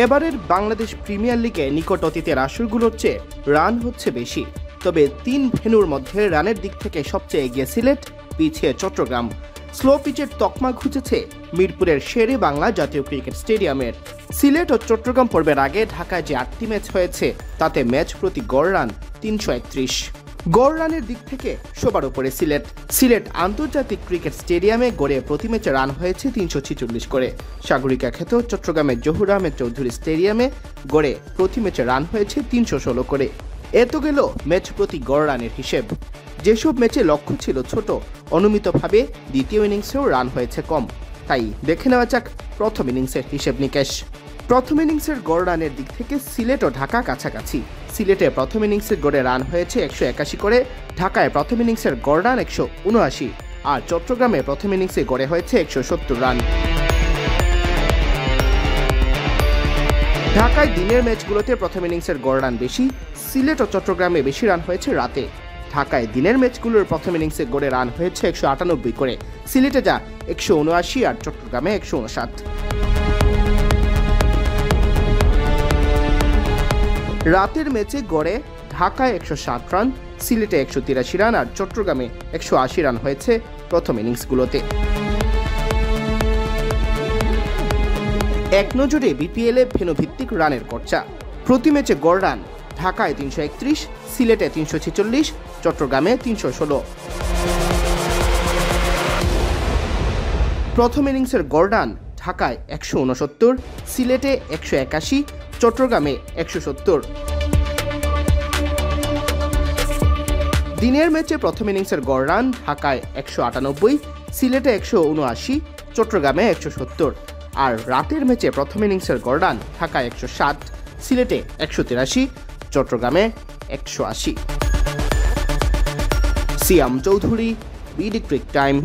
এবারের বাংলাদেশ প্রিমিয়ার লিগে নিকট অতীতের আসরগুলোর চেয়ে রান হচ্ছে বেশি, তবে 3 ভেন্যুর মধ্যে রানের দিক থেকে সবচেয়ে এগিয়ে সিলেট, পিছিয়ে চট্টগ্রাম। স্লো পিচের তকমা ঘুচেছে মিরপুরের শেরে বাংলা জাতীয় ক্রিকেট স্টেডিয়ামের। সিলেট ও চট্টগ্রাম পর্বের আগে ঢাকায় যে 8টি ম্যাচ হয়েছে তাতে ম্যাচ প্রতি গড় রান 331। গড় রানের দিক থেকে সবার উপরে সিলেট আন্তর্জাতিক ক্রিকেট স্টেডিয়ামে গড়ে প্রতি ম্যাচে রান হয়েছে 346 করে। সাগরিকা খ্যাত চট্টগ্রামের জহুর আহমেদ চৌধুরী স্টেডিয়ামে গড়ে প্রতি ম্যাচে রান হয়েছে 316 করে। এত গেল ম্যাচ প্রতি গড় রানের হিসেব। যেসব ম্যাচে লক্ষ্য ছিল ছোট, অনুমিতভাবে দ্বিতীয় ইনিংসেও রান হয়েছে কম। তাই দেখে নেওয়া যাক প্রথম ইনিংসের হিসেব নিকেশ। প্রথম ইনিংসের গড় রানের দিক থেকে সিলেট ও ঢাকা কাছাকাছি। সিলেটে প্রথম ইনিংসের গড়ে রান হয়েছে 181 করে, ঢাকায় প্রথম ইনিংসের গড় রান 179, আর চট্টগ্রামে প্রথম ইনিংসে গড়ে হয়েছে 170 রান। ঢাকায় দিনের ম্যাচগুলোতে প্রথম ইনিংসের গড় রান বেশি, সিলেট ও চট্টগ্রামে বেশি রান হয়েছে রাতে। ঢাকায় দিনের ম্যাচগুলোর প্রথম ইনিংসে গড়ে রান হয়েছে 198 করে, সিলেটে যা 179 আর চট্টগ্রামে 159। রাতের ম্যাচে গড়ে ঢাকায় 160 রান, সিলেটে 183 রান আর চট্টগ্রামে 180 রান হয়েছে প্রথম ইনিংসগুলোতে। এক নজরে বিপিএলে ভেন্যুভিত্তিক রানের খরচা। প্রতি ম্যাচে গড় রান ঢাকায় 331, সিলেটে 346, চট্টগ্রামে 316। প্রথম ইনিংসের গড় রান ঢাকায় 169, সিলেটে 181, চট্টগ্রামে 170। দিনের ম্যাচে প্রথম ইনিংসের গড় রান ঢাকায় 198, সিলেটে 179, চট্টগ্রামে 170, আর রাতের ম্যাচে প্রথম ইনিংসের গড় রান ঢাকায় 107, সিলেটে 183, চট্টগ্রামে 180। সিয়াম চৌধুরী, বিডি ক্রিক টাইম।